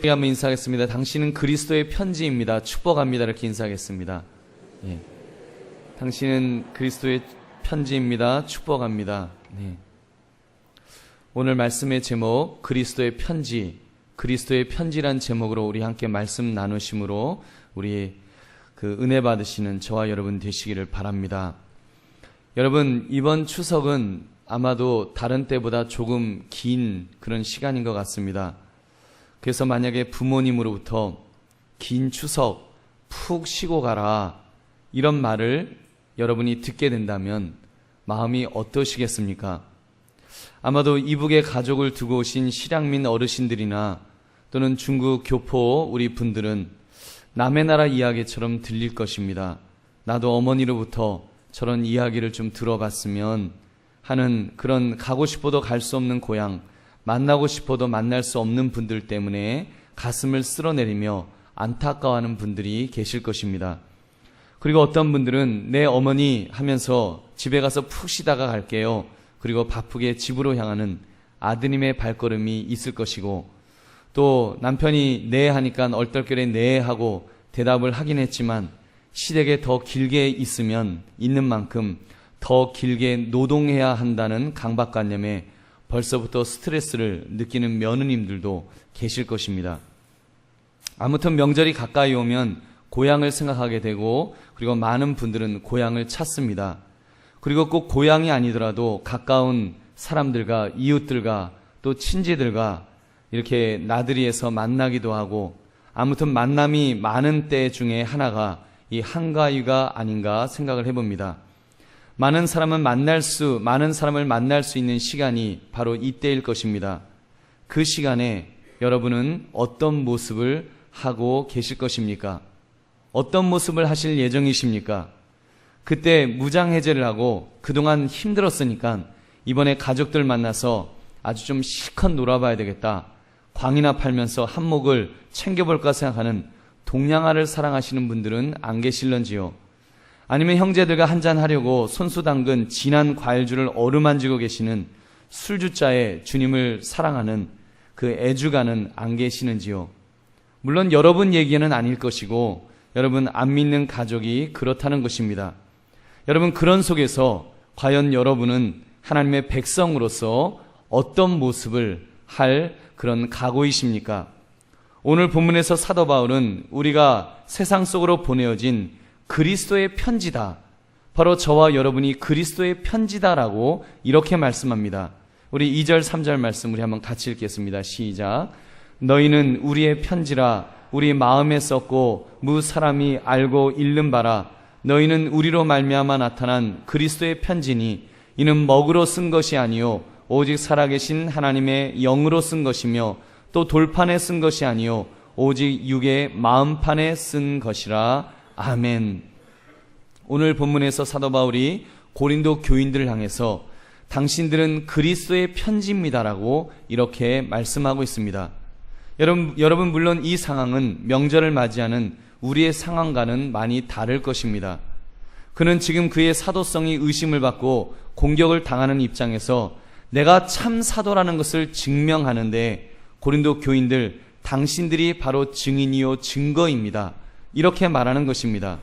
한번 인사하겠습니다. 당신은 그리스도의 편지입니다. 축복합니다. 이렇게 인사하겠습니다. 예. 당신은 그리스도의 편지입니다. 축복합니다. 네. 오늘 말씀의 제목, 그리스도의 편지, 그리스도의 편지란 제목으로 우리 함께 말씀 나누심으로 우리 은혜 받으시는 저와 여러분 되시기를 바랍니다. 여러분, 이번 추석은 아마도 다른 때보다 조금 긴 그런 시간인 것 같습니다. 그래서 만약에 부모님으로부터 긴 추석 푹 쉬고 가라 이런 말을 여러분이 듣게 된다면 마음이 어떠시겠습니까? 아마도 이북에 가족을 두고 오신 실향민 어르신들이나 또는 중국 교포 우리 분들은 남의 나라 이야기처럼 들릴 것입니다. 나도 어머니로부터 저런 이야기를 좀 들어봤으면 하는 그런 가고 싶어도 갈 수 없는 고향, 만나고 싶어도 만날 수 없는 분들 때문에 가슴을 쓸어내리며 안타까워하는 분들이 계실 것입니다. 그리고 어떤 분들은 내 어머니 하면서 집에 가서 푹 쉬다가 갈게요. 그리고 바쁘게 집으로 향하는 아드님의 발걸음이 있을 것이고, 또 남편이 네 하니까 얼떨결에 네 하고 대답을 하긴 했지만 시댁에 더 길게 있는 만큼 더 길게 노동해야 한다는 강박관념에 벌써부터 스트레스를 느끼는 며느님들도 계실 것입니다. 아무튼 명절이 가까이 오면 고향을 생각하게 되고, 그리고 많은 분들은 고향을 찾습니다. 그리고 꼭 고향이 아니더라도 가까운 사람들과 이웃들과 또 친지들과 이렇게 나들이에서 만나기도 하고, 아무튼 만남이 많은 때 중에 하나가 이 한가위가 아닌가 생각을 해봅니다. 많은 사람을 만날 수 있는 시간이 바로 이때일 것입니다. 그 시간에 여러분은 어떤 모습을 하고 계실 것입니까? 어떤 모습을 하실 예정이십니까? 그때 무장해제를 하고 그동안 힘들었으니까 이번에 가족들 만나서 아주 좀 실컷 놀아봐야 되겠다. 광이나 팔면서 한몫을 챙겨볼까 생각하는 동양화를 사랑하시는 분들은 안 계실런지요? 아니면 형제들과 한잔하려고 손수 담근 진한 과일주를 어루만지고 계시는 술주자의 주님을 사랑하는 그 애주가는 안 계시는지요? 물론 여러분 얘기는 아닐 것이고 여러분 안 믿는 가족이 그렇다는 것입니다. 여러분, 그런 속에서 과연 여러분은 하나님의 백성으로서 어떤 모습을 할 그런 각오이십니까? 오늘 본문에서 사도 바울은 우리가 세상 속으로 보내어진 그리스도의 편지다, 바로 저와 여러분이 그리스도의 편지다라고 이렇게 말씀합니다. 우리 2절 3절 말씀 우리 한번 같이 읽겠습니다. 시작. 너희는 우리의 편지라 우리 마음에 썼고 무 사람이 알고 읽는 바라. 너희는 우리로 말미암아 나타난 그리스도의 편지니 이는 먹으로 쓴 것이 아니요 오직 살아계신 하나님의 영으로 쓴 것이며 또 돌판에 쓴 것이 아니요 오직 육의 마음판에 쓴 것이라. 아멘. 오늘 본문에서 사도 바울이 고린도 교인들을 향해서 당신들은 그리스도의 편지입니다라고 이렇게 말씀하고 있습니다. 여러분 물론 이 상황은 명절을 맞이하는 우리의 상황과는 많이 다를 것입니다. 그는 지금 그의 사도성이 의심을 받고 공격을 당하는 입장에서 내가 참 사도라는 것을 증명하는데, 고린도 교인들, 당신들이 바로 증인이요 증거입니다, 이렇게 말하는 것입니다.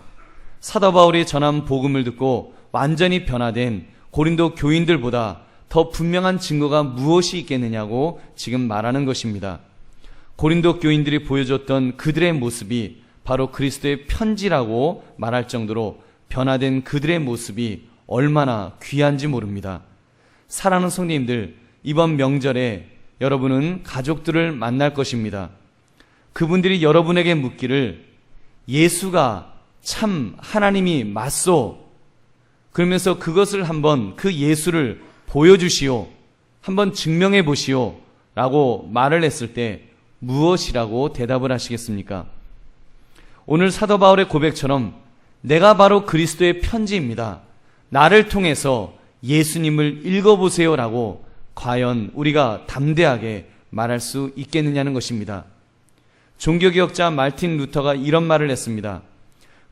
사도 바울이 전한 복음을 듣고 완전히 변화된 고린도 교인들보다 더 분명한 증거가 무엇이 있겠느냐고 지금 말하는 것입니다. 고린도 교인들이 보여줬던 그들의 모습이 바로 그리스도의 편지라고 말할 정도로 변화된 그들의 모습이 얼마나 귀한지 모릅니다. 사랑하는 성도님들, 이번 명절에 여러분은 가족들을 만날 것입니다. 그분들이 여러분에게 묻기를 예수가 참 하나님이 맞소, 그러면서 그것을 한번 그 예수를 보여주시오, 한번 증명해 보시오 라고 말을 했을 때 무엇이라고 대답을 하시겠습니까? 오늘 사도 바울의 고백처럼 내가 바로 그리스도의 편지입니다, 나를 통해서 예수님을 읽어보세요 라고 과연 우리가 담대하게 말할 수 있겠느냐는 것입니다. 종교개혁자 마르틴 루터가 이런 말을 했습니다.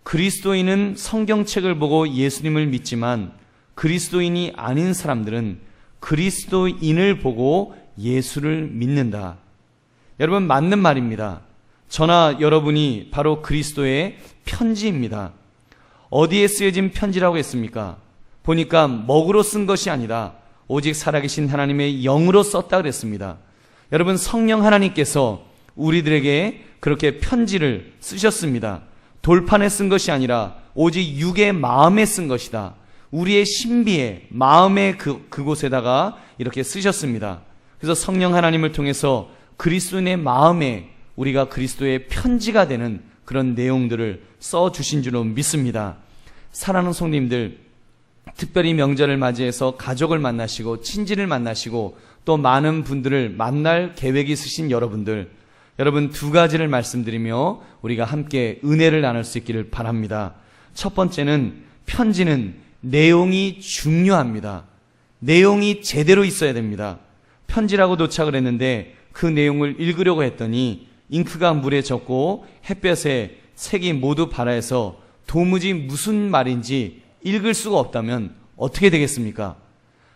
그리스도인은 성경책을 보고 예수님을 믿지만 그리스도인이 아닌 사람들은 그리스도인을 보고 예수를 믿는다. 여러분, 맞는 말입니다. 저나 여러분이 바로 그리스도의 편지입니다. 어디에 쓰여진 편지라고 했습니까? 보니까 먹으로 쓴 것이 아니라 오직 살아계신 하나님의 영으로 썼다 그랬습니다. 여러분, 성령 하나님께서 우리들에게 그렇게 편지를 쓰셨습니다. 돌판에 쓴 것이 아니라 오직 육의 마음에 쓴 것이다. 우리의 신비에, 마음의 그곳에다가 이렇게 쓰셨습니다. 그래서 성령 하나님을 통해서 그리스도인의 마음에 우리가 그리스도의 편지가 되는 그런 내용들을 써주신 줄로 믿습니다. 사랑하는 성도님들, 특별히 명절을 맞이해서 가족을 만나시고 친지를 만나시고 또 많은 분들을 만날 계획이 있으신 여러분들, 여러분, 두 가지를 말씀드리며 우리가 함께 은혜를 나눌 수 있기를 바랍니다. 첫 번째는 편지는 내용이 중요합니다. 내용이 제대로 있어야 됩니다. 편지라고 도착을 했는데 그 내용을 읽으려고 했더니 잉크가 물에 젖고 햇볕에 색이 모두 발해서 도무지 무슨 말인지 읽을 수가 없다면 어떻게 되겠습니까?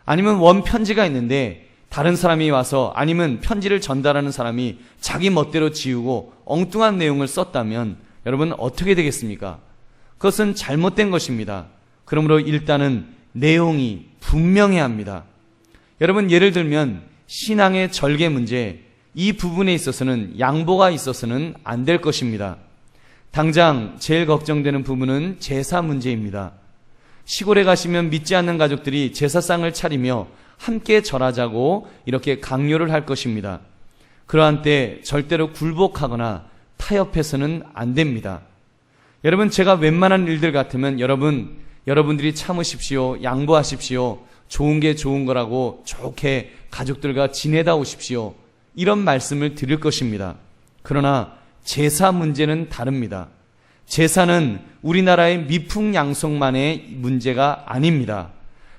아니면 원 편지가 있는데 다른 사람이 와서, 아니면 편지를 전달하는 사람이 자기 멋대로 지우고 엉뚱한 내용을 썼다면 여러분 어떻게 되겠습니까? 그것은 잘못된 것입니다. 그러므로 일단은 내용이 분명해야 합니다. 여러분, 예를 들면 신앙의 절개 문제, 이 부분에 있어서는 양보가 있어서는 안 될 것입니다. 당장 제일 걱정되는 부분은 제사 문제입니다. 시골에 가시면 믿지 않는 가족들이 제사상을 차리며 함께 절하자고 이렇게 강요를 할 것입니다. 그러한 때 절대로 굴복하거나 타협해서는 안 됩니다. 여러분, 제가 웬만한 일들 같으면 여러분들이 참으십시오, 양보하십시오, 좋은 게 좋은 거라고 좋게 가족들과 지내다 오십시오, 이런 말씀을 드릴 것입니다. 그러나 제사 문제는 다릅니다. 제사는 우리나라의 미풍양속만의 문제가 아닙니다.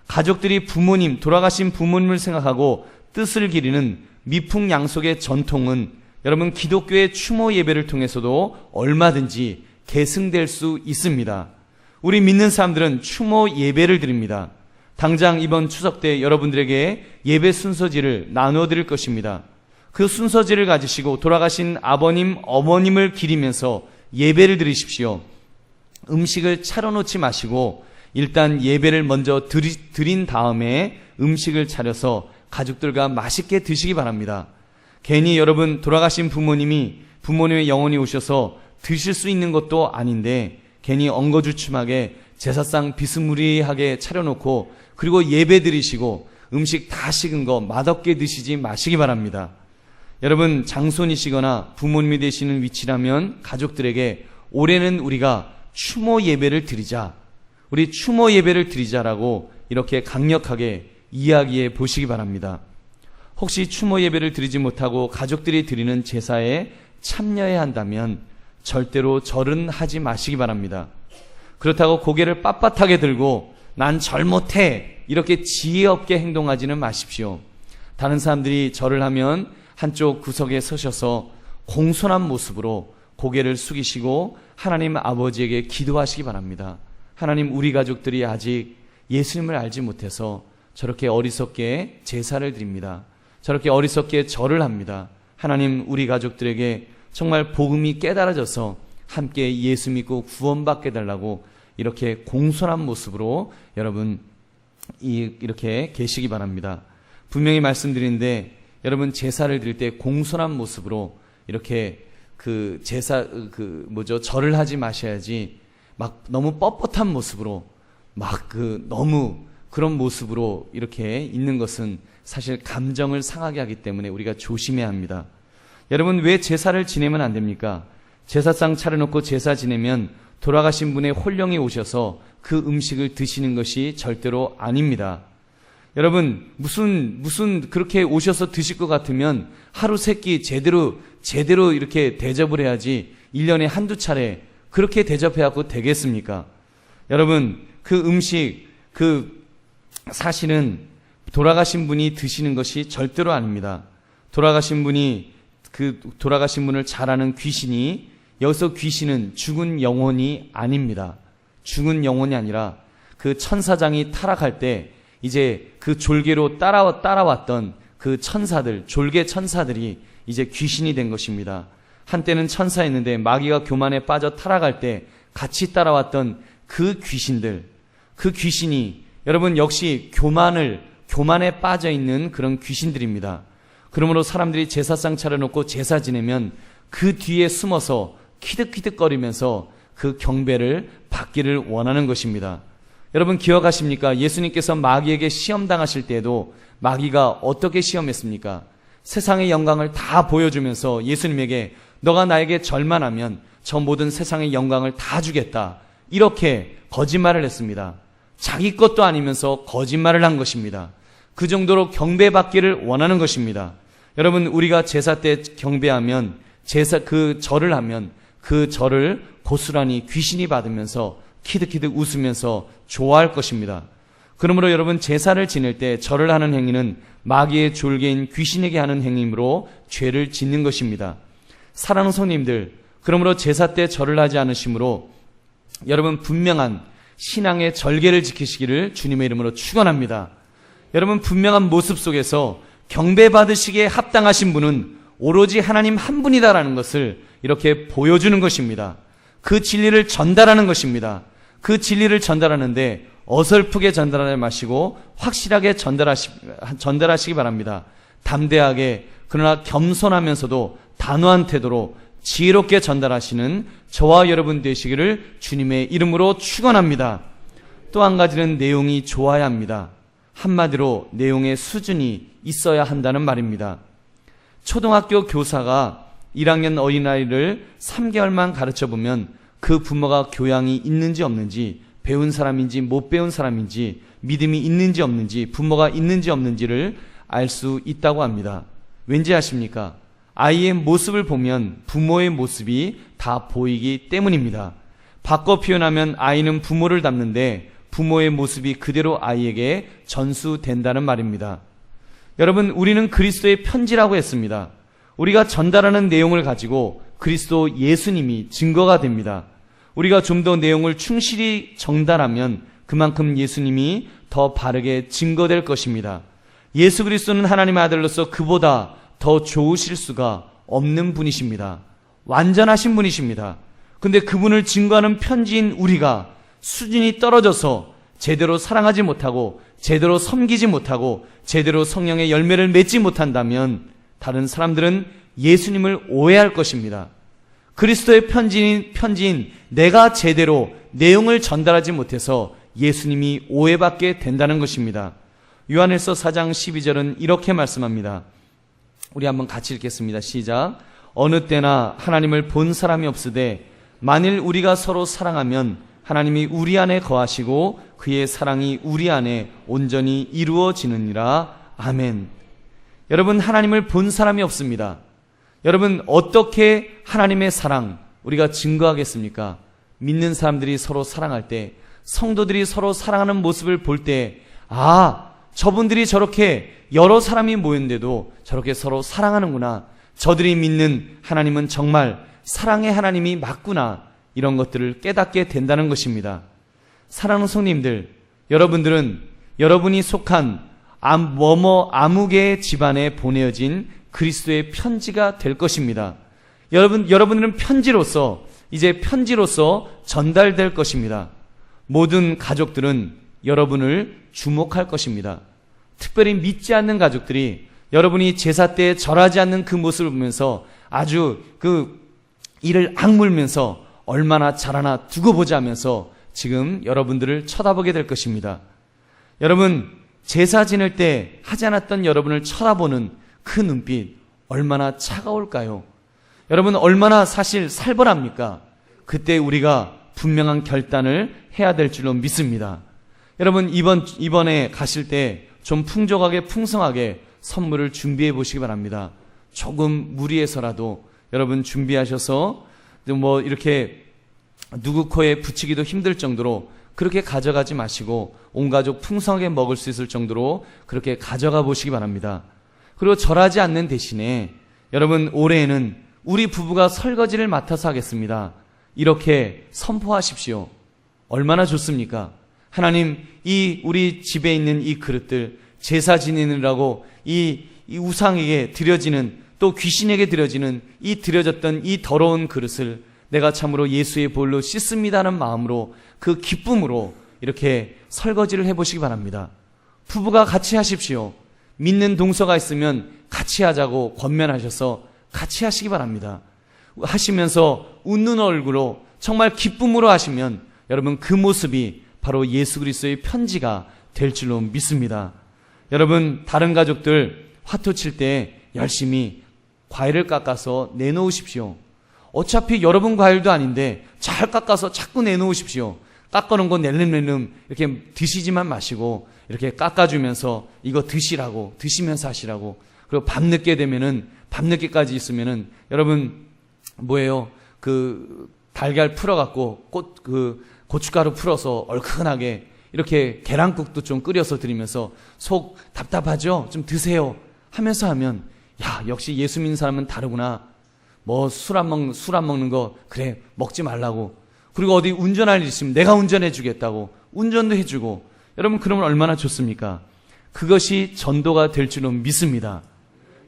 가족들이 돌아가신 부모님을 생각하고 뜻을 기리는 미풍양속의 전통은 여러분, 기독교의 추모 예배를 통해서도 얼마든지 계승될 수 있습니다. 우리 믿는 사람들은 추모 예배를 드립니다. 당장 이번 추석 때 여러분들에게 예배 순서지를 나누어 드릴 것입니다. 그 순서지를 가지시고 돌아가신 아버님, 어머님을 기리면서 예배를 드리십시오. 음식을 차려놓지 마시고 일단 예배를 먼저 드린 다음에 음식을 차려서 가족들과 맛있게 드시기 바랍니다. 괜히 여러분, 돌아가신 부모님의 영혼이 오셔서 드실 수 있는 것도 아닌데 괜히 엉거주춤하게 제사상 비스무리하게 차려놓고 그리고 예배 드리시고 음식 다 식은 거 맛없게 드시지 마시기 바랍니다. 여러분, 장손이시거나 부모님이 되시는 위치라면 가족들에게 올해는 우리가 추모 예배를 드리자, 우리 추모 예배를 드리자라고 이렇게 강력하게 이야기해 보시기 바랍니다. 혹시 추모 예배를 드리지 못하고 가족들이 드리는 제사에 참여해야 한다면 절대로 절은 하지 마시기 바랍니다. 그렇다고 고개를 빳빳하게 들고 난 절 못해, 이렇게 지혜 없게 행동하지는 마십시오. 다른 사람들이 절을 하면 한쪽 구석에 서셔서 공손한 모습으로 고개를 숙이시고 하나님 아버지에게 기도하시기 바랍니다. 하나님, 우리 가족들이 아직 예수님을 알지 못해서 저렇게 어리석게 제사를 드립니다. 저렇게 어리석게 절을 합니다. 하나님, 우리 가족들에게 정말 복음이 깨달아져서 함께 예수 믿고 구원받게 달라고 이렇게 공손한 모습으로 여러분 이렇게 계시기 바랍니다. 분명히 말씀드리는데 여러분, 제사를 드릴 때 공손한 모습으로 이렇게 절을 하지 마셔야지 막 너무 뻣뻣한 모습으로 너무 그런 모습으로 이렇게 있는 것은 사실 감정을 상하게 하기 때문에 우리가 조심해야 합니다. 여러분, 왜 제사를 지내면 안 됩니까? 제사상 차려놓고 제사 지내면 돌아가신 분의 혼령이 오셔서 그 음식을 드시는 것이 절대로 아닙니다. 여러분, 무슨 그렇게 오셔서 드실 것 같으면 하루 세끼 제대로 이렇게 대접을 해야지 1년에 한두 차례 그렇게 대접해갖고 되겠습니까? 여러분, 그 음식, 사실은 돌아가신 분이 드시는 것이 절대로 아닙니다. 돌아가신 분을 잘 아는 귀신이, 여기서 귀신은 죽은 영혼이 아닙니다. 죽은 영혼이 아니라 그 천사장이 타락할 때 이제 그 졸개로 따라왔던 그 천사들, 졸개 천사들이 이제 귀신이 된 것입니다. 한때는 천사였는데 마귀가 교만에 빠져 타락할 때 같이 따라왔던 그 귀신들, 그 귀신이 여러분 역시 교만에 빠져 있는 그런 귀신들입니다. 그러므로 사람들이 제사상 차려놓고 제사 지내면 그 뒤에 숨어서 키득키득거리면서 그 경배를 받기를 원하는 것입니다. 여러분 기억하십니까? 예수님께서 마귀에게 시험당하실 때에도 마귀가 어떻게 시험했습니까? 세상의 영광을 다 보여주면서 예수님에게 너가 나에게 절만하면 저 모든 세상의 영광을 다 주겠다, 이렇게 거짓말을 했습니다. 자기 것도 아니면서 거짓말을 한 것입니다. 그 정도로 경배받기를 원하는 것입니다. 여러분 우리가 제사 때 경배하면 그 절을 하면 그 절을 고스란히 귀신이 받으면서 키득키득 웃으면서 좋아할 것입니다. 그러므로 여러분 제사를 지낼 때 절을 하는 행위는 마귀의 졸개인 귀신에게 하는 행위이므로 죄를 짓는 것입니다. 사랑하는 성님들, 그러므로 제사 때 절을 하지 않으시므로 여러분 분명한 신앙의 절개를 지키시기를 주님의 이름으로 축원합니다. 여러분 분명한 모습 속에서 경배받으시기에 합당하신 분은 오로지 하나님 한 분이다라는 것을 이렇게 보여주는 것입니다. 그 진리를 전달하는 것입니다. 그 진리를 전달하는데 어설프게 전달하지 마시고 확실하게 전달하시기 바랍니다. 담대하게 그러나 겸손하면서도 단호한 태도로 지혜롭게 전달하시는 저와 여러분 되시기를 주님의 이름으로 축원합니다. 또 한 가지는 내용이 좋아야 합니다. 한마디로 내용의 수준이 있어야 한다는 말입니다. 초등학교 교사가 1학년 어린아이를 3개월만 가르쳐보면 그 부모가 교양이 있는지 없는지, 배운 사람인지 못 배운 사람인지, 믿음이 있는지 없는지, 부모가 있는지 없는지를 알 수 있다고 합니다. 왠지 아십니까? 아이의 모습을 보면 부모의 모습이 다 보이기 때문입니다. 바꿔 표현하면 아이는 부모를 닮는데 부모의 모습이 그대로 아이에게 전수된다는 말입니다. 여러분 우리는 그리스도의 편지라고 했습니다. 우리가 전달하는 내용을 가지고 그리스도 예수님이 증거가 됩니다. 우리가 좀 더 내용을 충실히 전달하면 그만큼 예수님이 더 바르게 증거될 것입니다. 예수 그리스도는 하나님의 아들로서 그보다 더 좋으실 수가 없는 분이십니다. 완전하신 분이십니다. 근데 그분을 증거하는 편지인 우리가 수준이 떨어져서 제대로 사랑하지 못하고 제대로 섬기지 못하고 제대로 성령의 열매를 맺지 못한다면 다른 사람들은 예수님을 오해할 것입니다. 그리스도의 편지인 내가 제대로 내용을 전달하지 못해서 예수님이 오해받게 된다는 것입니다. 요한일서 4장 12절은 이렇게 말씀합니다. 우리 한번 같이 읽겠습니다. 시작. 어느 때나 하나님을 본 사람이 없으되 만일 우리가 서로 사랑하면 하나님이 우리 안에 거하시고 그의 사랑이 우리 안에 온전히 이루어지느니라. 아멘. 여러분 하나님을 본 사람이 없습니다. 여러분 어떻게 하나님의 사랑 우리가 증거하겠습니까? 믿는 사람들이 서로 사랑할 때, 성도들이 서로 사랑하는 모습을 볼 때, 저분들이 저렇게 여러 사람이 모였는데도 저렇게 서로 사랑하는구나, 저들이 믿는 하나님은 정말 사랑의 하나님이 맞구나, 이런 것들을 깨닫게 된다는 것입니다. 사랑하는 성님들, 여러분들은 여러분이 속한 아무개의 집안에 보내어진 그리스도의 편지가 될 것입니다. 여러분들은 이제 편지로서 전달될 것입니다. 모든 가족들은 여러분을 주목할 것입니다. 특별히 믿지 않는 가족들이 여러분이 제사 때 절하지 않는 그 모습을 보면서 아주 이를 악물면서 얼마나 잘하나 두고 보자 하면서 지금 여러분들을 쳐다보게 될 것입니다. 여러분 제사 지낼 때 하지 않았던 여러분을 쳐다보는 그 눈빛 얼마나 차가울까요? 여러분 얼마나 사실 살벌합니까? 그때 우리가 분명한 결단을 해야 될 줄로 믿습니다. 여러분 이번에 가실 때 좀 풍족하게 풍성하게 선물을 준비해 보시기 바랍니다. 조금 무리해서라도 여러분 준비하셔서 이렇게 누구 코에 붙이기도 힘들 정도로 그렇게 가져가지 마시고 온 가족 풍성하게 먹을 수 있을 정도로 그렇게 가져가 보시기 바랍니다. 그리고 절하지 않는 대신에 여러분 올해에는 우리 부부가 설거지를 맡아서 하겠습니다. 이렇게 선포하십시오. 얼마나 좋습니까? 하나님, 우리 집에 있는 이 그릇들 제사 지내느라고 이 우상에게 드려지는 또 귀신에게 드려지는 이 드려졌던 이 더러운 그릇을 내가 참으로 예수의 볼로 씻습니다는 마음으로 그 기쁨으로 이렇게 설거지를 해보시기 바랍니다. 부부가 같이 하십시오. 믿는 동서가 있으면 같이 하자고 권면하셔서 같이 하시기 바랍니다. 하시면서 웃는 얼굴로 정말 기쁨으로 하시면 여러분 그 모습이 바로 예수 그리스도의 편지가 될 줄로 믿습니다. 여러분 다른 가족들 화투 칠 때 열심히 과일을 깎아서 내놓으십시오. 어차피 여러분 과일도 아닌데 잘 깎아서 자꾸 내놓으십시오. 깎아놓은 거 낼름낼름 이렇게 드시지만 마시고 이렇게 깎아주면서 이거 드시라고, 드시면서 하시라고. 그리고 밤늦게 되면은, 밤늦게까지 있으면은 여러분 뭐예요? 그 달걀 풀어갖고 고춧가루 풀어서 얼큰하게 이렇게 계란국도 좀 끓여서 드리면서 속 답답하죠? 좀 드세요 하면서 하면 야 역시 예수 믿는 사람은 다르구나. 뭐 술 안 먹는 거 그래 먹지 말라고. 그리고 어디 운전할 일 있으면 내가 운전해 주겠다고 운전도 해주고. 여러분 그러면 얼마나 좋습니까? 그것이 전도가 될 줄로 믿습니다.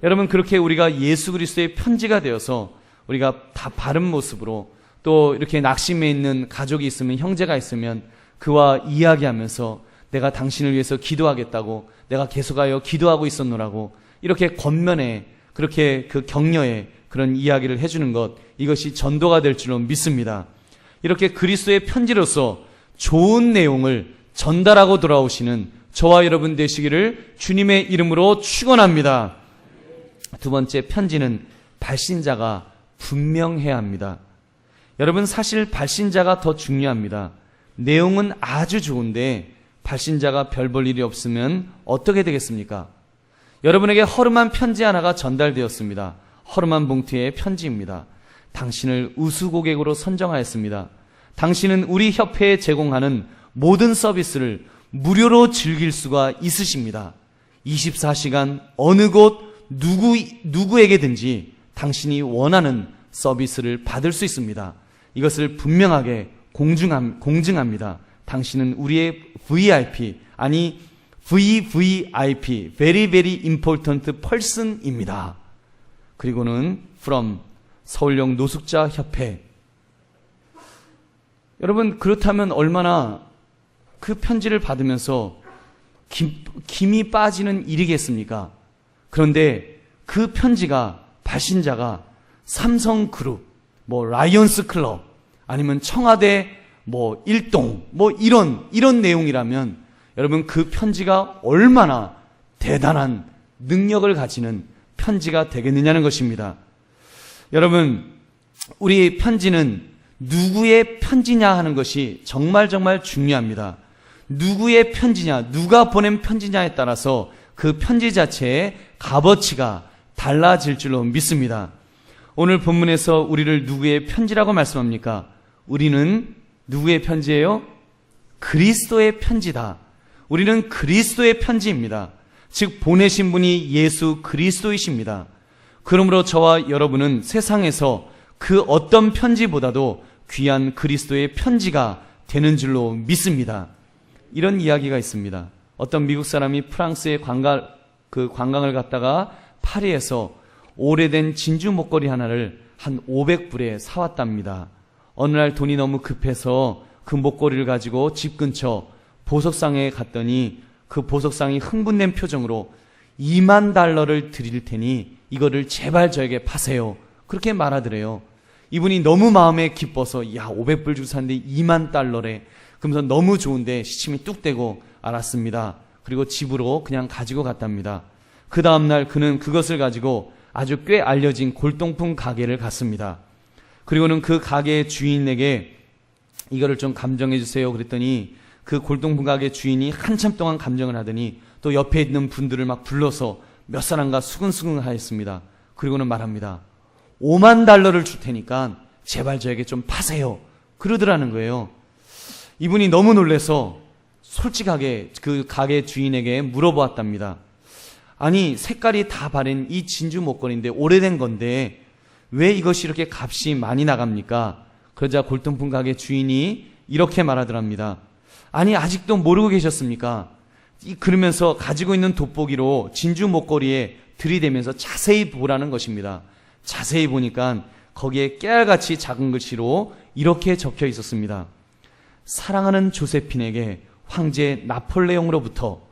여러분 그렇게 우리가 예수 그리스도의 편지가 되어서 우리가 다 바른 모습으로 또 이렇게 낙심해 있는 가족이 있으면 형제가 있으면 그와 이야기하면서 내가 당신을 위해서 기도하겠다고 내가 계속하여 기도하고 있었노라고 이렇게 권면에 그렇게 그 격려에 그런 이야기를 해주는 것 이것이 전도가 될 줄로 믿습니다. 이렇게 그리스도의 편지로서 좋은 내용을 전달하고 돌아오시는 저와 여러분 되시기를 주님의 이름으로 축원합니다. 두 번째 편지는 발신자가 분명해야 합니다. 여러분 사실 발신자가 더 중요합니다. 내용은 아주 좋은데 발신자가 별 볼 일이 없으면 어떻게 되겠습니까? 여러분에게 허름한 편지 하나가 전달되었습니다. 허름한 봉투의 편지입니다. 당신을 우수고객으로 선정하였습니다. 당신은 우리 협회에 제공하는 모든 서비스를 무료로 즐길 수가 있으십니다. 24시간 어느 곳 누구에게든지 당신이 원하는 서비스를 받을 수 있습니다. 이것을 분명하게 공증합니다. 당신은 우리의 VIP, 아니 VVIP, Very Very Important Person입니다. 그리고는 from 서울역 노숙자 협회. 여러분 그렇다면 얼마나 그 편지를 받으면서 김이 빠지는 일이겠습니까? 그런데 그 편지가 발신자가 삼성그룹, 뭐 라이언스 클럽, 아니면 청와대 뭐 일동, 뭐 이런 내용이라면 여러분 그 편지가 얼마나 대단한 능력을 가지는 편지가 되겠느냐는 것입니다. 여러분 우리 편지는 누구의 편지냐 하는 것이 정말 중요합니다. 누구의 편지냐, 누가 보낸 편지냐에 따라서 그 편지 자체의 값어치가 달라질 줄로 믿습니다. 오늘 본문에서 우리를 누구의 편지라고 말씀합니까? 우리는 누구의 편지예요? 그리스도의 편지다. 우리는 그리스도의 편지입니다. 즉 보내신 분이 예수 그리스도이십니다. 그러므로 저와 여러분은 세상에서 그 어떤 편지보다도 귀한 그리스도의 편지가 되는 줄로 믿습니다. 이런 이야기가 있습니다. 어떤 미국 사람이 프랑스에 관광을 갔다가 파리에서 오래된 진주 목걸이 하나를 한 500불에 사왔답니다. 어느 날 돈이 너무 급해서 그 목걸이를 가지고 집 근처 보석상에 갔더니 그 보석상이 흥분된 표정으로 $20,000를 드릴 테니 이거를 제발 저에게 파세요. 그렇게 말하더래요. 이분이 너무 마음에 기뻐서 야 500불 주고 샀는데 $20,000래. 그러면서 너무 좋은데 시침이 뚝 떼고 알았습니다. 그리고 집으로 그냥 가지고 갔답니다. 그 다음날 그는 그것을 가지고 아주 꽤 알려진 골동품 가게를 갔습니다. 그리고는 그 가게의 주인에게 이거를 좀 감정해 주세요 그랬더니 그 골동품 가게 주인이 한참 동안 감정을 하더니 또 옆에 있는 분들을 막 불러서 몇 사람과 수근수근 하였습니다. 그리고는 말합니다. $50,000를 줄 테니까 제발 저에게 좀 파세요. 그러더라는 거예요. 이분이 너무 놀라서 솔직하게 그 가게 주인에게 물어보았답니다. 아니 색깔이 다 바른 이 진주 목걸이인데 오래된 건데 왜 이것이 이렇게 값이 많이 나갑니까? 그러자 골동품 가게 주인이 이렇게 말하더랍니다. 아니 아직도 모르고 계셨습니까? 그러면서 가지고 있는 돋보기로 진주 목걸이에 들이대면서 자세히 보라는 것입니다. 자세히 보니까 거기에 깨알같이 작은 글씨로 이렇게 적혀 있었습니다. 사랑하는 조세핀에게 황제 나폴레옹으로부터,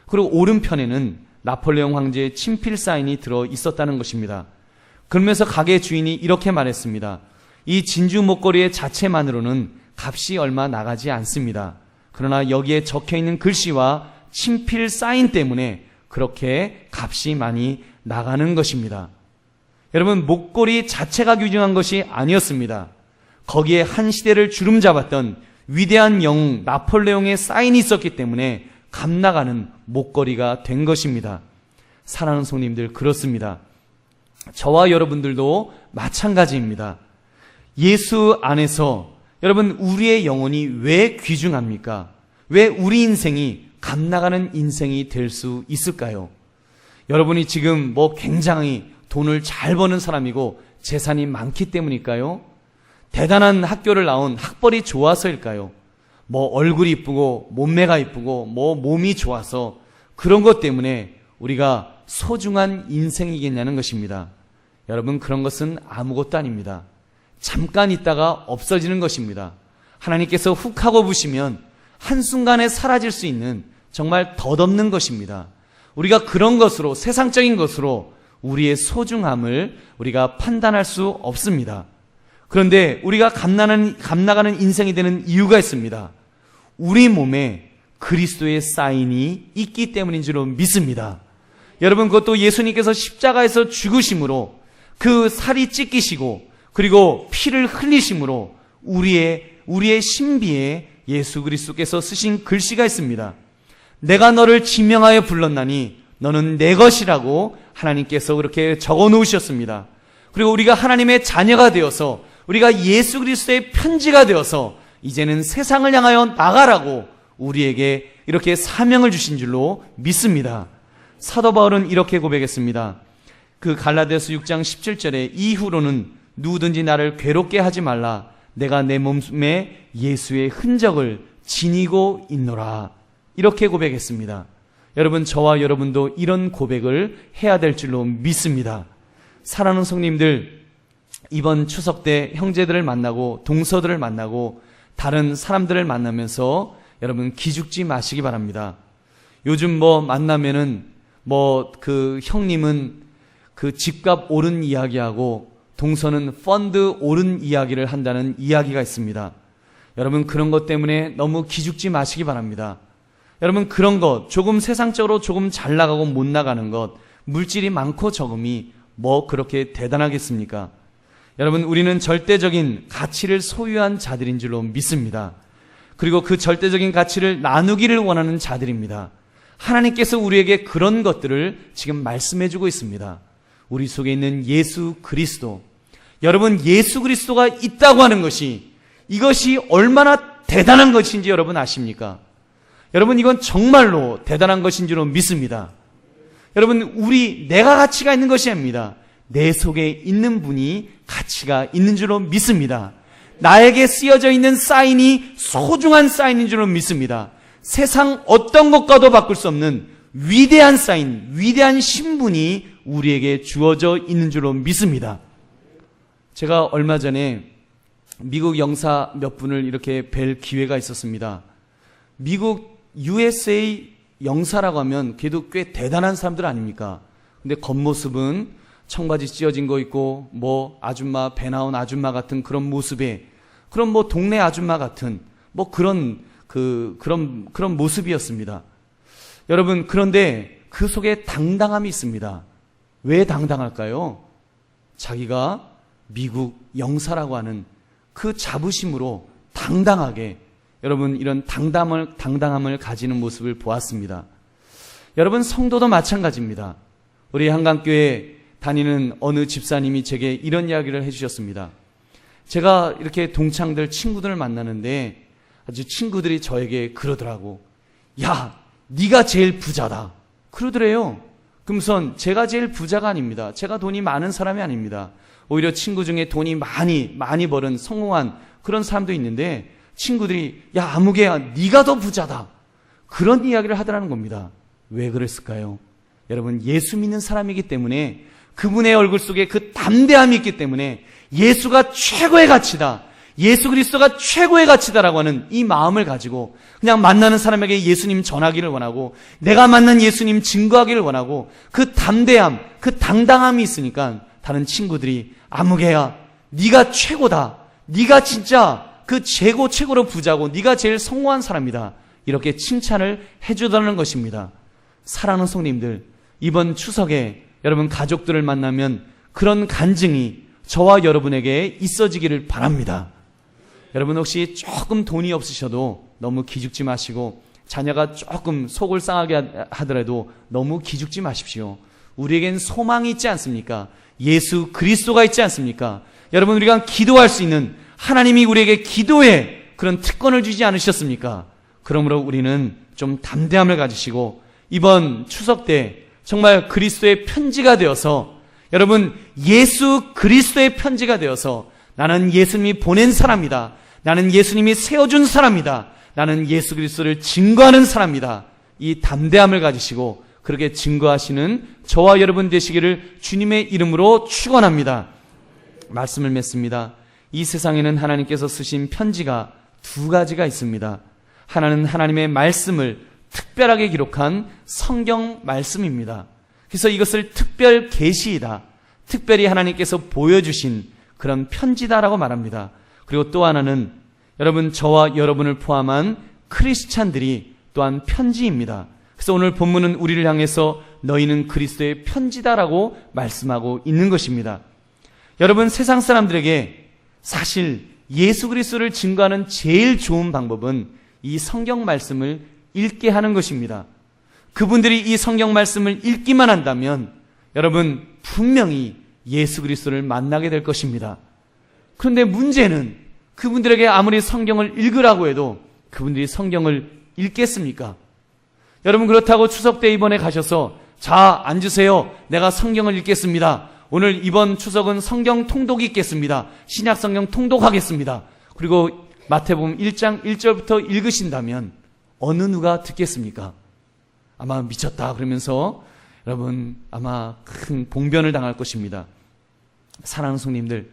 그리고 오른편에는 나폴레옹 황제의 친필 사인이 들어 있었다는 것입니다. 그러면서 가게 주인이 이렇게 말했습니다. 이 진주 목걸이의 자체만으로는 값이 얼마 나가지 않습니다. 그러나 여기에 적혀 있는 글씨와 친필 사인 때문에 그렇게 값이 많이 나가는 것입니다. 여러분, 목걸이 자체가 귀중한 것이 아니었습니다. 거기에 한 시대를 주름잡았던 위대한 영웅 나폴레옹의 사인이 있었기 때문에 값 나가는 목걸이가 된 것입니다. 사랑하는 성도님들, 그렇습니다. 저와 여러분들도 마찬가지입니다. 예수 안에서 여러분, 우리의 영혼이 왜 귀중합니까? 왜 우리 인생이 값 나가는 인생이 될 수 있을까요? 여러분이 지금 굉장히 돈을 잘 버는 사람이고 재산이 많기 때문일까요? 대단한 학교를 나온 학벌이 좋아서일까요? 얼굴이 이쁘고 몸매가 이쁘고 몸이 좋아서 그런 것 때문에 우리가 소중한 인생이겠냐는 것입니다. 여러분, 그런 것은 아무것도 아닙니다. 잠깐 있다가 없어지는 것입니다. 하나님께서 훅 하고 부시면 한순간에 사라질 수 있는 정말 덧없는 것입니다. 우리가 그런 것으로, 세상적인 것으로 우리의 소중함을 우리가 판단할 수 없습니다. 그런데 우리가 값 나가는 인생이 되는 이유가 있습니다. 우리 몸에 그리스도의 사인이 있기 때문인 줄로 믿습니다. 여러분, 그것도 예수님께서 십자가에서 죽으심으로 그 살이 찢기시고 그리고 피를 흘리심으로 우리의 신비에 예수 그리스도께서 쓰신 글씨가 있습니다. 내가 너를 지명하여 불렀나니 너는 내 것이라고 하나님께서 그렇게 적어 놓으셨습니다. 그리고 우리가 하나님의 자녀가 되어서 우리가 예수 그리스도의 편지가 되어서 이제는 세상을 향하여 나가라고 우리에게 이렇게 사명을 주신 줄로 믿습니다. 사도 바울은 이렇게 고백했습니다. 그 갈라디아서 6장 17절에 이후로는 누구든지 나를 괴롭게 하지 말라. 내가 내 몸에 예수의 흔적을 지니고 있노라. 이렇게 고백했습니다. 여러분, 저와 여러분도 이런 고백을 해야 될 줄로 믿습니다. 사랑하는 성님들, 이번 추석 때 형제들을 만나고 동서들을 만나고 다른 사람들을 만나면서 여러분 기죽지 마시기 바랍니다. 요즘 만나면은 그 형님은 그 집값 오른 이야기하고 동서는 펀드 오른 이야기를 한다는 이야기가 있습니다. 여러분, 그런 것 때문에 너무 기죽지 마시기 바랍니다. 여러분, 그런 것, 조금 세상적으로 조금 잘 나가고 못 나가는 것, 물질이 많고 적음이 그렇게 대단하겠습니까? 여러분, 우리는 절대적인 가치를 소유한 자들인 줄로 믿습니다. 그리고 그 절대적인 가치를 나누기를 원하는 자들입니다. 하나님께서 우리에게 그런 것들을 지금 말씀해주고 있습니다. 우리 속에 있는 예수 그리스도, 여러분, 예수 그리스도가 있다고 하는 것이, 이것이 얼마나 대단한 것인지 여러분 아십니까? 여러분, 이건 정말로 대단한 것인 줄로 믿습니다. 여러분, 내가 가치가 있는 것이 아닙니다. 내 속에 있는 분이 가치가 있는 줄로 믿습니다. 나에게 쓰여져 있는 사인이 소중한 사인인 줄로 믿습니다. 세상 어떤 것과도 바꿀 수 없는 위대한 사인, 위대한 신분이 우리에게 주어져 있는 줄로 믿습니다. 제가 얼마 전에 미국 영사 몇 분을 이렇게 뵐 기회가 있었습니다. 미국 USA 영사라고 하면 걔도 꽤 대단한 사람들 아닙니까? 근데 겉모습은 청바지 찢어진 거 있고 아줌마, 배 나온 아줌마 같은 그런 모습에, 그런 동네 아줌마 같은 그런 모습이었습니다. 여러분, 그런데 그 속에 당당함이 있습니다. 왜 당당할까요? 자기가 미국 영사라고 하는 그 자부심으로 당당하게, 여러분, 이런 당당함을 가지는 모습을 보았습니다. 여러분, 성도도 마찬가지입니다. 우리 한강교회 다니는 어느 집사님이 제게 이런 이야기를 해주셨습니다. 제가 이렇게 동창들 친구들을 만나는데 아주 친구들이 저에게 그러더라고. 야, 네가 제일 부자다. 그러더래요. 그러면서 제가 제일 부자가 아닙니다. 제가 돈이 많은 사람이 아닙니다. 오히려 친구 중에 돈이 많이 벌은 성공한 그런 사람도 있는데 친구들이, 야, 아무개야, 네가 더 부자다. 그런 이야기를 하더라는 겁니다. 왜 그랬을까요? 여러분, 예수 믿는 사람이기 때문에, 그분의 얼굴 속에 그 담대함이 있기 때문에 예수가 최고의 가치다, 예수 그리스도가 최고의 가치다라고 하는 이 마음을 가지고 그냥 만나는 사람에게 예수님 전하기를 원하고, 내가 만난 예수님 증거하기를 원하고, 그 담대함, 그 당당함이 있으니까 다른 친구들이 아무개야, 네가 최고다, 네가 진짜 그 최고로 부자고 네가 제일 성공한 사람이다, 이렇게 칭찬을 해주다는 것입니다. 사랑하는 성도님들, 이번 추석에 여러분 가족들을 만나면 그런 간증이 저와 여러분에게 있어지기를 바랍니다. 여러분, 혹시 조금 돈이 없으셔도 너무 기죽지 마시고, 자녀가 조금 속을 상하게 하더라도 너무 기죽지 마십시오. 우리에겐 소망이 있지 않습니까? 예수 그리스도가 있지 않습니까? 여러분, 우리가 기도할 수 있는, 하나님이 우리에게 기도의 그런 특권을 주지 않으셨습니까? 그러므로 우리는 좀 담대함을 가지시고, 이번 추석 때 정말 그리스도의 편지가 되어서, 여러분, 예수 그리스도의 편지가 되어서, 나는 예수님이 보낸 사람이다, 나는 예수님이 세워준 사람이다, 나는 예수 그리스도를 증거하는 사람이다, 이 담대함을 가지시고 그렇게 증거하시는 저와 여러분 되시기를 주님의 이름으로 축원합니다. 말씀을 맺습니다. 이 세상에는 하나님께서 쓰신 편지가 두 가지가 있습니다. 하나는 하나님의 말씀을 특별하게 기록한 성경 말씀입니다. 그래서 이것을 특별 계시이다, 특별히 하나님께서 보여주신 그런 편지다라고 말합니다. 그리고 또 하나는 여러분, 저와 여러분을 포함한 크리스찬들이 또한 편지입니다. 그래서 오늘 본문은 우리를 향해서 너희는 그리스도의 편지다라고 말씀하고 있는 것입니다. 여러분, 세상 사람들에게 사실 예수 그리스도를 증거하는 제일 좋은 방법은 이 성경 말씀을 읽게 하는 것입니다. 그분들이 이 성경 말씀을 읽기만 한다면 여러분, 분명히 예수 그리스도를 만나게 될 것입니다. 그런데 문제는 그분들에게 아무리 성경을 읽으라고 해도 그분들이 성경을 읽겠습니까? 여러분, 그렇다고 추석 때 이번에 가셔서 자, 앉으세요, 내가 성경을 읽겠습니다, 오늘 이번 추석은 성경 통독이 있겠습니다, 신약 성경 통독하겠습니다, 그리고 마태복음 1장 1절부터 읽으신다면 어느 누가 듣겠습니까? 아마 미쳤다 그러면서 여러분 아마 큰 봉변을 당할 것입니다. 사랑하는 성님들,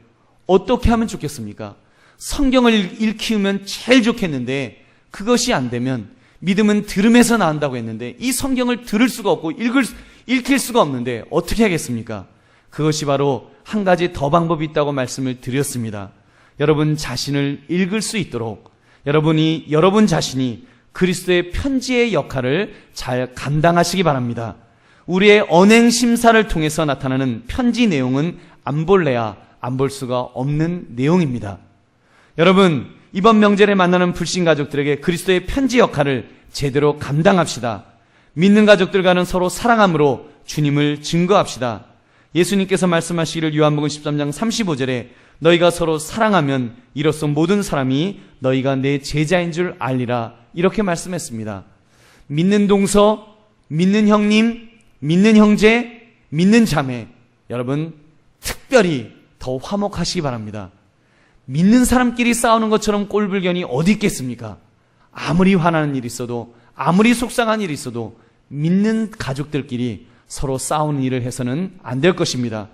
어떻게 하면 좋겠습니까? 성경을 읽히면 제일 좋겠는데, 그것이 안 되면, 믿음은 들음에서 나온다고 했는데 이 성경을 들을 수가 없고 읽힐 수가 없는데 어떻게 하겠습니까? 그것이 바로 한 가지 더 방법이 있다고 말씀을 드렸습니다. 여러분 자신을 읽을 수 있도록 여러분 자신이 그리스도의 편지의 역할을 잘 감당하시기 바랍니다. 우리의 언행 심사를 통해서 나타나는 편지 내용은 안 볼래야 안 볼 수가 없는 내용입니다. 여러분, 이번 명절에 만나는 불신 가족들에게 그리스도의 편지 역할을 제대로 감당합시다. 믿는 가족들과는 서로 사랑함으로 주님을 증거합시다. 예수님께서 말씀하시기를 요한복음 13장 35절에 너희가 서로 사랑하면 이로써 모든 사람이 너희가 내 제자인 줄 알리라, 이렇게 말씀했습니다. 믿는 동서, 믿는 형님, 믿는 형제, 믿는 자매, 여러분 특별히 더 화목하시기 바랍니다. 믿는 사람끼리 싸우는 것처럼 꼴불견이 어디 있겠습니까? 아무리 화나는 일이 있어도, 아무리 속상한 일이 있어도 믿는 가족들끼리 서로 싸우는 일을 해서는 안 될 것입니다.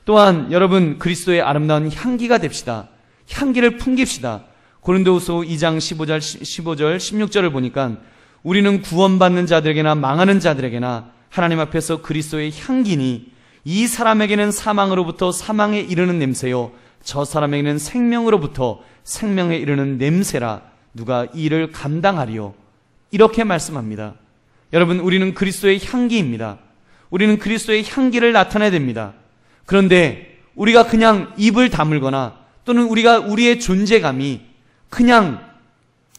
또한 여러분 그리스도의 아름다운 향기가 됩시다. 향기를 풍깁시다. 고린도후서 2장 15절 16절을 보니까 우리는 구원받는 자들에게나 망하는 자들에게나 하나님 앞에서 그리스도의 향기니 이 사람에게는 사망으로부터 사망에 이르는 냄새요 저 사람에게는 생명으로부터 생명에 이르는 냄새라, 누가 이 일을 감당하리요, 이렇게 말씀합니다. 여러분, 우리는 그리스도의 향기입니다. 우리는 그리스도의 향기를 나타내야 됩니다. 그런데 우리가 그냥 입을 다물거나 또는 우리의 존재감이 그냥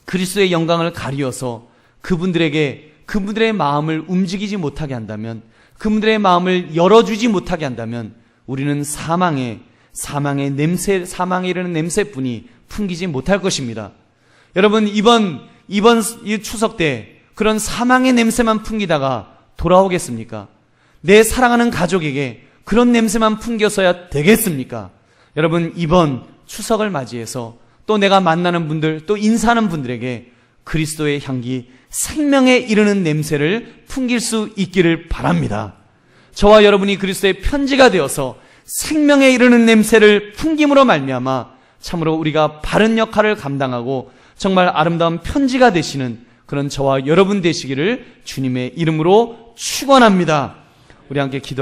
그리스도의 영광을 가리어서 그분들의 마음을 움직이지 못하게 한다면, 그분들의 마음을 열어주지 못하게 한다면 우리는 사망에 이르는 냄새뿐이 풍기지 못할 것입니다. 여러분, 이번 이 추석 때 그런 사망의 냄새만 풍기다가 돌아오겠습니까? 내 사랑하는 가족에게 그런 냄새만 풍겨서야 되겠습니까? 여러분, 이번 추석을 맞이해서 또 내가 만나는 분들, 또 인사하는 분들에게 그리스도의 향기, 생명에 이르는 냄새를 풍길 수 있기를 바랍니다. 저와 여러분이 그리스도의 편지가 되어서 생명에 이르는 냄새를 풍김으로 말미암아 참으로 우리가 바른 역할을 감당하고 정말 아름다운 편지가 되시는 그런 저와 여러분 되시기를 주님의 이름으로 축원합니다. 우리 함께 기도